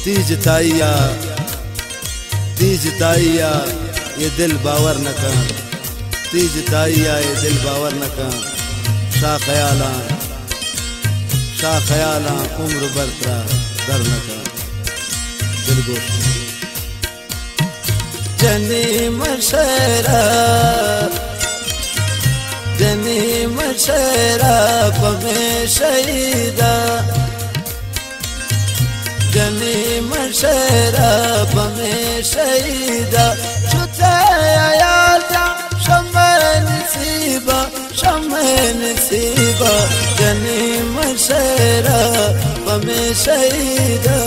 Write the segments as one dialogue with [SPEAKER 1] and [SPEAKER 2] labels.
[SPEAKER 1] तीज ताइया ये दिल बावर न कर, तीज ताइया ये दिल बावर न कर। शाह ख्याला उम्र बरतरा दर न कर। दिलगोश जनी मशरा पमे शहीदा, जनी मशरा पमे शहीदा। शुते आयाजा शम्मे नसीबा, जनी मशरा पमे शहीदा।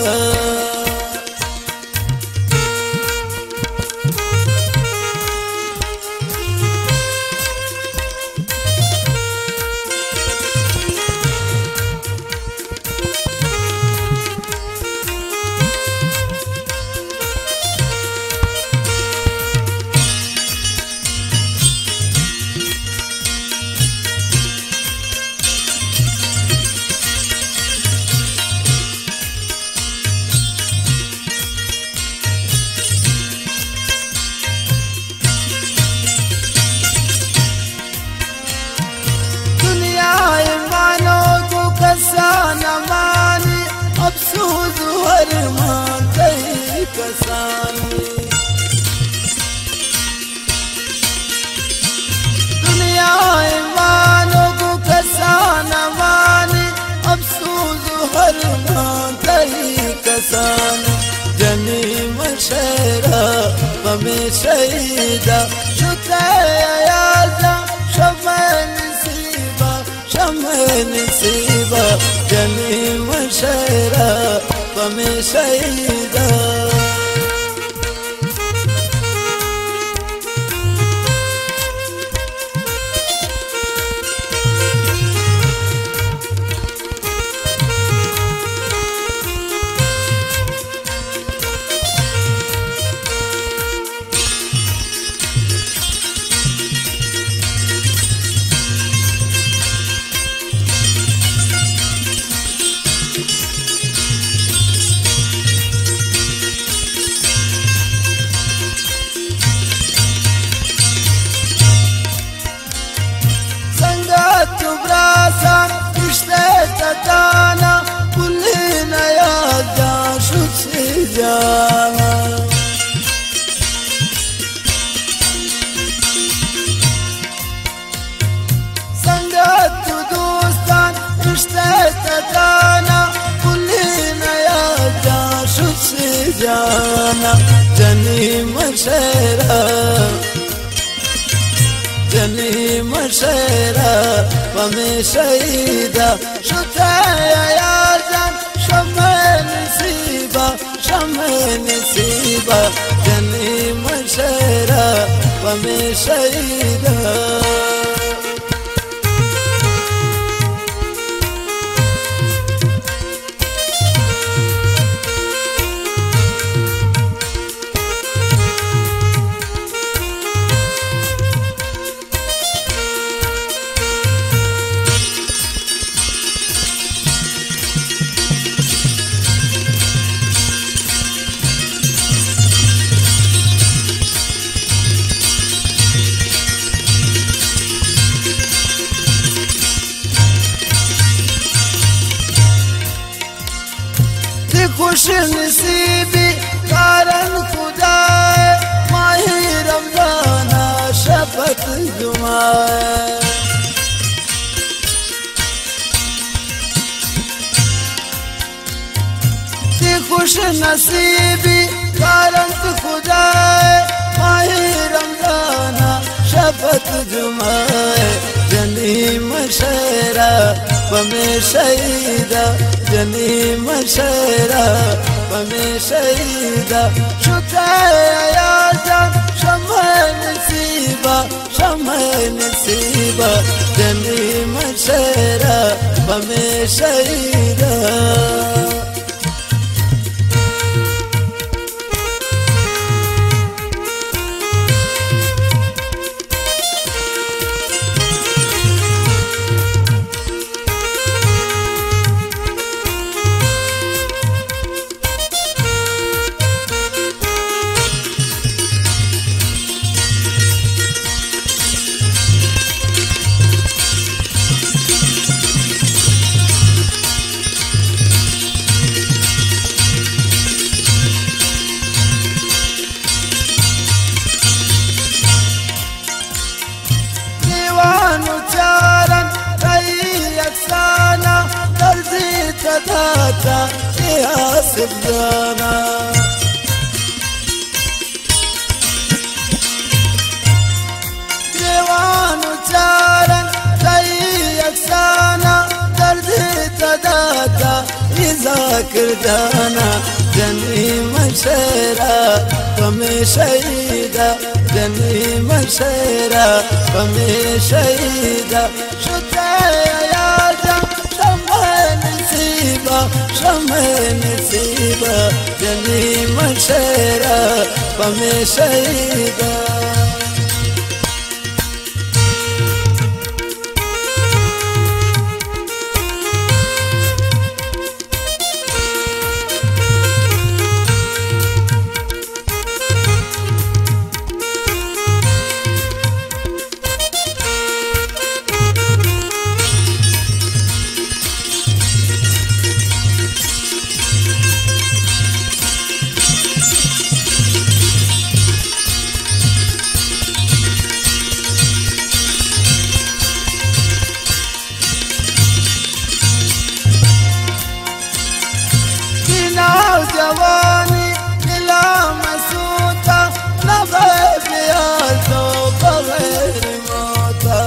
[SPEAKER 1] अफसोस हर माते कसानी, दुनिया मानो को कसाना मानी। अफसोस हर माते कसानी, जनी मशरा पमे शहीदा। शुते आयाजा शम्मे नसीबा, जनी मशरा पमे शहीदा। ताना कुल्लीना यादा शुसे जाना, संगत दोस्तान रिश्ते ताना कुल्लीना यादा शुसे जाना। जनी मशरा पमे शहीदा। शुते आयाजा शम्मे नसीबा, जनी मशरा पमे शहीदा। खुश नसीबी कारण खुदा माही रमजाना शपथ जुमाए। खुश नसीबी कारण खुदा माही रमजाना शपथ जुमाए। जनी मशरा पमे शहीदा, जनी मशरा पमे शहीदा। शुते आयाजा शम्मे नसीबा, जनी मशरा पमे शहीदा। सुजाना देवान उच्चारण कई अफसाना दर्द तदाता जाकिर जाना जनी मशरा कमे शहीदा जनी मशरा कमे शहीदा शुते आजा शमे नसीबा जनी मशरा कमे शहीदा जवानी दिला मसूता न भया तो बगैर मौता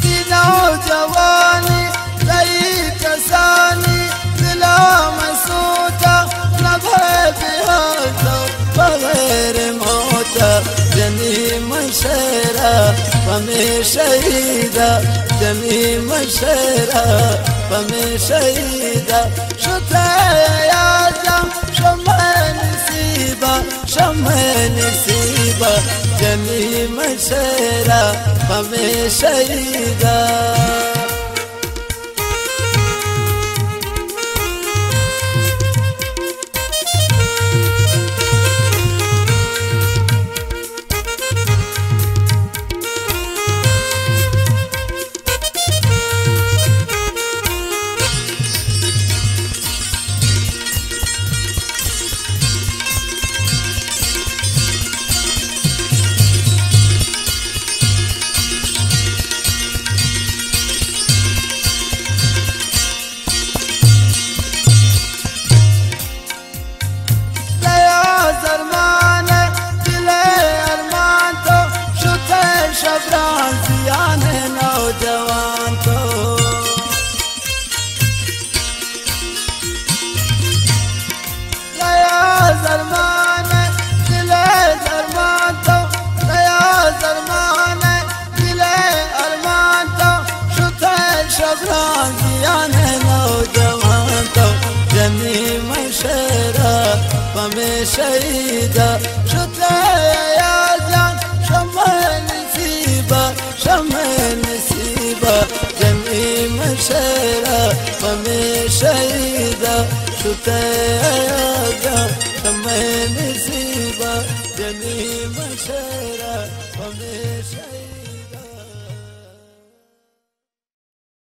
[SPEAKER 1] दिला जवानी गई कसानी दिला मसूता न भया तो बगैर मौता जनी मशरा पमे शहीदा जनी मशरा पमे शहीदा शुते आजा शमे नसीबा जनी मशरा पमे शहीदा नौजवान तो गया जरमान दिले जरमान तो गया जरमान दिले अरमान तो शुते शबरान जियान नौजवान तो जनी मशरा पमे शहीदा शुते आजान शमे नसीबा जनी मशरा पमे शहीदा शुते आजा शमे नसीबा जनी मशरा पमे शहीदा